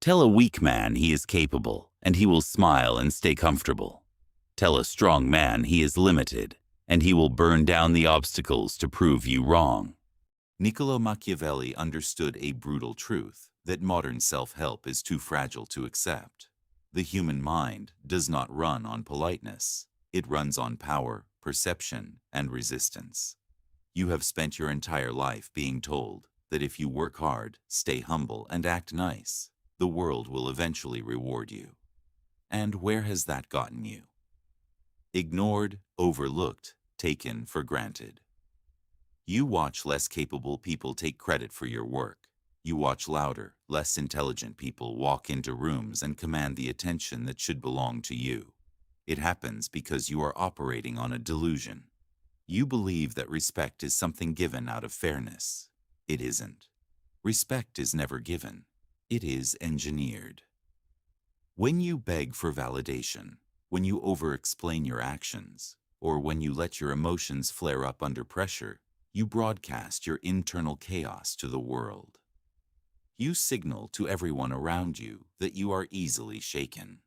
Tell a weak man he is capable, and he will smile and stay comfortable. Tell a strong man he is limited, and he will burn down the obstacles to prove you wrong. Niccolò Machiavelli understood a brutal truth, that modern self-help is too fragile to accept. The human mind does not run on politeness. It runs on power, perception, and resistance. You have spent your entire life being told that if you work hard, stay humble, and act nice, the world will eventually reward you. And where has that gotten you? Ignored, overlooked, taken for granted. You watch less capable people take credit for your work. You watch louder, less intelligent people walk into rooms and command the attention that should belong to you. It happens because you are operating on a delusion. You believe that respect is something given out of fairness. It isn't. Respect is never given. It is engineered. When you beg for validation, when you over-explain your actions, or when you let your emotions flare up under pressure, you broadcast your internal chaos to the world. You signal to everyone around you that you are easily shaken.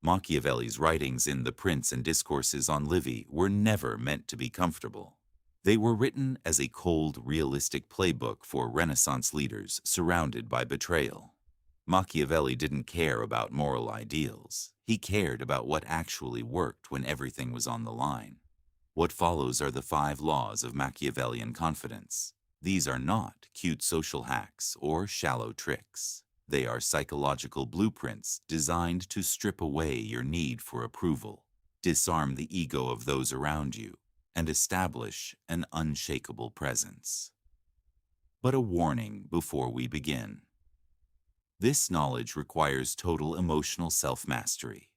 Machiavelli's writings in The Prince and Discourses on Livy were never meant to be comfortable. They were written as a cold, realistic playbook for Renaissance leaders surrounded by betrayal. Machiavelli didn't care about moral ideals. He cared about what actually worked when everything was on the line. What follows are the 5 laws of Machiavellian confidence. These are not cute social hacks or shallow tricks. They are psychological blueprints designed to strip away your need for approval, disarm the ego of those around you, and establish an unshakable presence. But a warning before we begin. This knowledge requires total emotional self-mastery.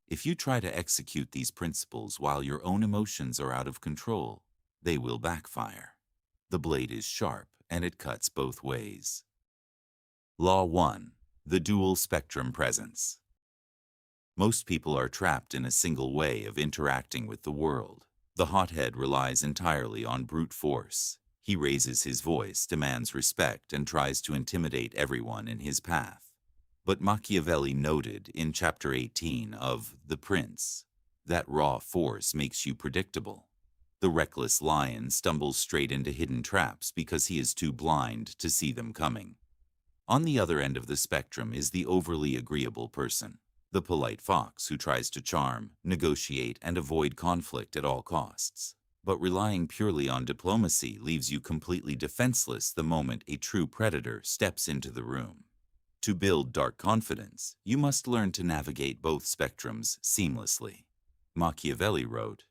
If you try to execute these principles while your own emotions are out of control, they will backfire. The blade is sharp and it cuts both ways. Law 1. The dual spectrum presence. Most people are trapped in a single way of interacting with the world. The hothead relies entirely on brute force. He raises his voice, demands respect, and tries to intimidate everyone in his path. But Machiavelli noted in chapter 18 of The Prince that raw force makes you predictable. The reckless lion stumbles straight into hidden traps because he is too blind to see them coming. On the other end of the spectrum is the overly agreeable person, the polite fox who tries to charm, negotiate, and avoid conflict at all costs. But relying purely on diplomacy leaves you completely defenseless the moment a true predator steps into the room. To build dark confidence, you must learn to navigate both spectrums seamlessly. Machiavelli wrote,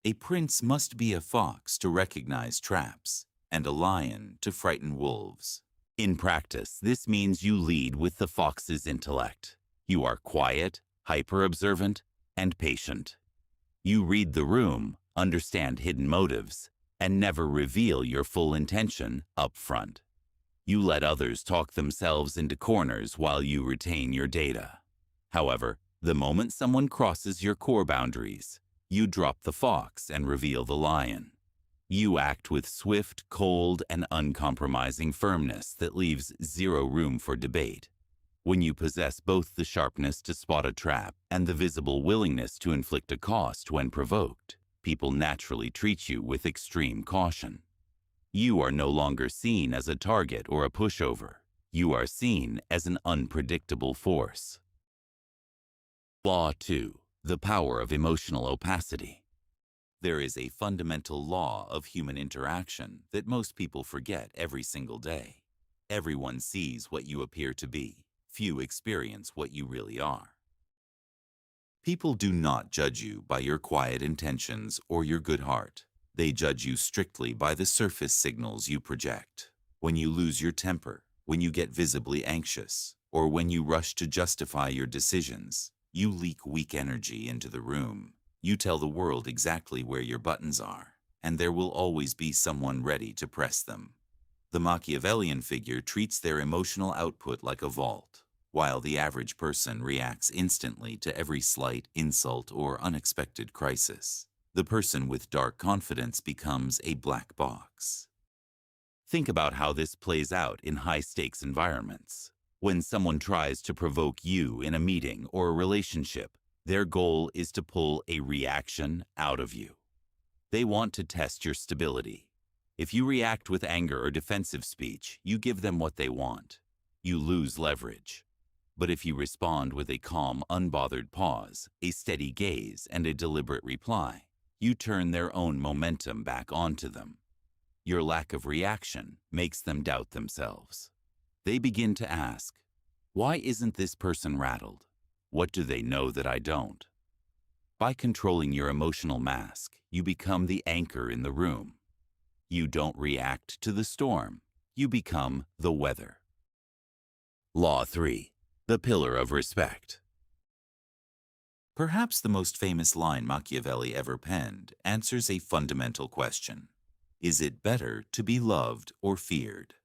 "A prince must be a fox to recognize traps, and a lion to frighten wolves." In practice, this means you lead with the fox's intellect. You are quiet, hyper-observant, and patient. You read the room, understand hidden motives, and never reveal your full intention up front. You let others talk themselves into corners while you retain your data. However, the moment someone crosses your core boundaries, you drop the fox and reveal the lion. You act with swift, cold, and uncompromising firmness that leaves zero room for debate. When you possess both the sharpness to spot a trap and the visible willingness to inflict a cost when provoked, people naturally treat you with extreme caution. You are no longer seen as a target or a pushover. You are seen as an unpredictable force. Law 2. The power of emotional opacity. There is a fundamental law of human interaction that most people forget every single day. Everyone sees what you appear to be. Few experience what you really are. People do not judge you by your quiet intentions or your good heart. They judge you strictly by the surface signals you project. When you lose your temper, when you get visibly anxious, or when you rush to justify your decisions, you leak weak energy into the room. You tell the world exactly where your buttons are, and there will always be someone ready to press them. The Machiavellian figure treats their emotional output like a vault, while the average person reacts instantly to every slight insult or unexpected crisis. The person with dark confidence becomes a black box. Think about how this plays out in high-stakes environments. When someone tries to provoke you in a meeting or a relationship, their goal is to pull a reaction out of you. They want to test your stability. If you react with anger or defensive speech, you give them what they want. You lose leverage. But if you respond with a calm, unbothered pause, a steady gaze, and a deliberate reply, you turn their own momentum back onto them. Your lack of reaction makes them doubt themselves. They begin to ask, why isn't this person rattled? What do they know that I don't? By controlling your emotional mask, you become the anchor in the room. You don't react to the storm. You become the weather. Law 3. The Pillar of Respect. Perhaps the most famous line Machiavelli ever penned answers a fundamental question. Is it better to be loved or feared?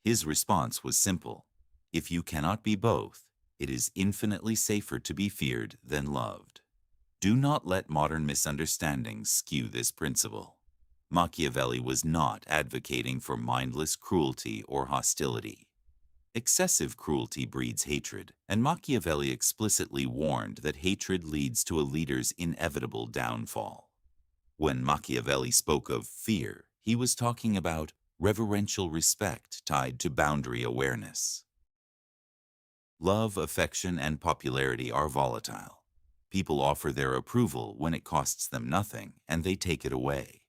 His response was simple. If you cannot be both, it is infinitely safer to be feared than loved. Do not let modern misunderstandings skew this principle. Machiavelli was not advocating for mindless cruelty or hostility. Excessive cruelty breeds hatred, and Machiavelli explicitly warned that hatred leads to a leader's inevitable downfall. When Machiavelli spoke of fear, he was talking about reverential respect tied to boundary awareness. Love, affection, and popularity are volatile. People offer their approval when it costs them nothing, and they take it away.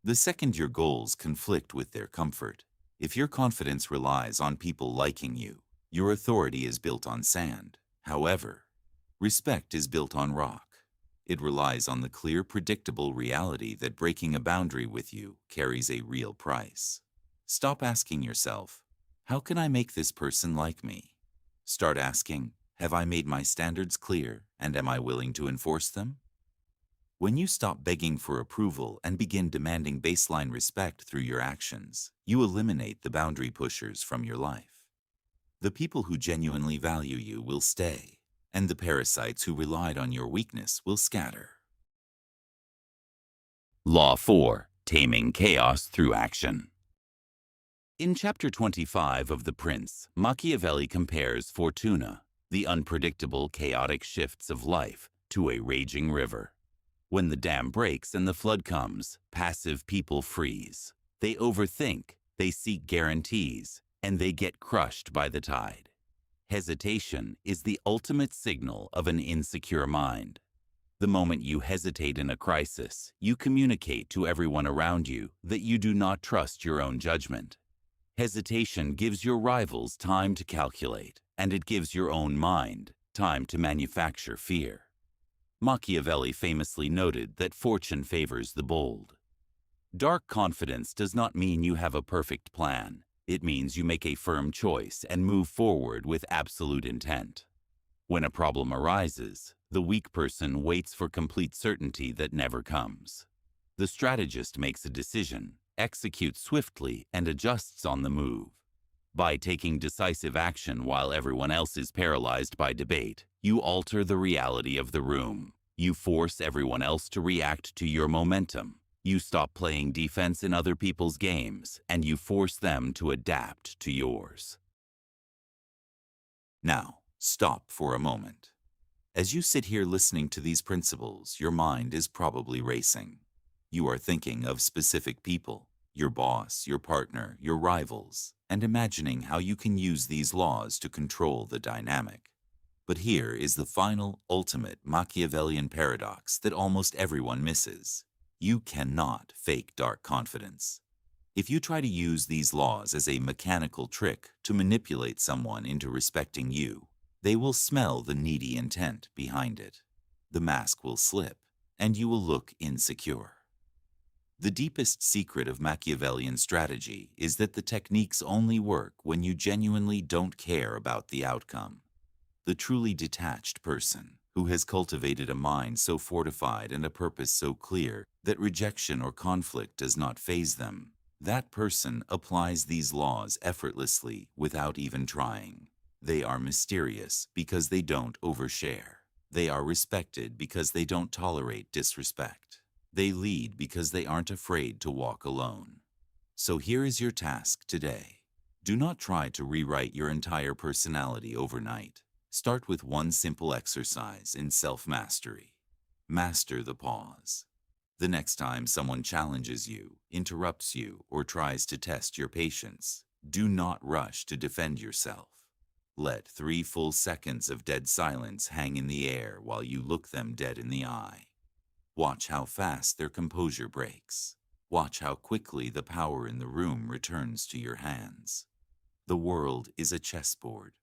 The second your goals conflict with their comfort, if your confidence relies on people liking you, your authority is built on sand. However, respect is built on rock. It relies on the clear, predictable reality that breaking a boundary with you carries a real price. Stop asking yourself, how can I make this person like me? Start asking, have I made my standards clear, and am I willing to enforce them? When you stop begging for approval and begin demanding baseline respect through your actions, you eliminate the boundary pushers from your life. The people who genuinely value you will stay, and the parasites who relied on your weakness will scatter. Law 4. Taming Chaos Through Action. In Chapter 25 of The Prince, Machiavelli compares Fortuna, the unpredictable, chaotic shifts of life, to a raging river. When the dam breaks and the flood comes, passive people freeze. They overthink, they seek guarantees, and they get crushed by the tide. Hesitation is the ultimate signal of an insecure mind. The moment you hesitate in a crisis, you communicate to everyone around you that you do not trust your own judgment. Hesitation gives your rivals time to calculate, and it gives your own mind time to manufacture fear. Machiavelli famously noted that fortune favors the bold. Dark confidence does not mean you have a perfect plan. It means you make a firm choice and move forward with absolute intent. When a problem arises, the weak person waits for complete certainty that never comes. The strategist makes a decision, executes swiftly, and adjusts on the move. By taking decisive action while everyone else is paralyzed by debate, you alter the reality of the room. You force everyone else to react to your momentum. You stop playing defense in other people's games, and you force them to adapt to yours. Now, stop for a moment. As you sit here listening to these principles, your mind is probably racing. You are thinking of specific people, your boss, your partner, your rivals, and imagining how you can use these laws to control the dynamic. But here is the final, ultimate Machiavellian paradox that almost everyone misses. You cannot fake dark confidence. If you try to use these laws as a mechanical trick to manipulate someone into respecting you, they will smell the needy intent behind it. The mask will slip, and you will look insecure. The deepest secret of Machiavellian strategy is that the techniques only work when you genuinely don't care about the outcome. The truly detached person, who has cultivated a mind so fortified and a purpose so clear that rejection or conflict does not faze them, that person applies these laws effortlessly without even trying. They are mysterious because they don't overshare. They are respected because they don't tolerate disrespect. They lead because they aren't afraid to walk alone. So here is your task today. Do not try to rewrite your entire personality overnight. Start with one simple exercise in self-mastery. Master the pause. The next time someone challenges you, interrupts you, or tries to test your patience, do not rush to defend yourself. Let 3 full seconds of dead silence hang in the air while you look them dead in the eye. Watch how fast their composure breaks. Watch how quickly the power in the room returns to your hands. The world is a chessboard.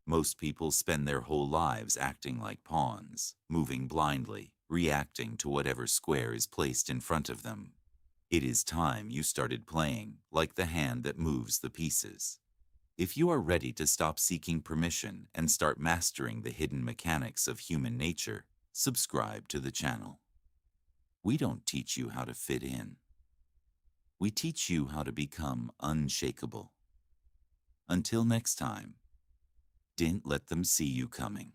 Most people spend their whole lives acting like pawns, moving blindly, reacting to whatever square is placed in front of them. It is time you started playing like the hand that moves the pieces. If you are ready to stop seeking permission and start mastering the hidden mechanics of human nature, subscribe to the channel. We don't teach you how to fit in. We teach you how to become unshakable. Until next time, didn't let them see you coming.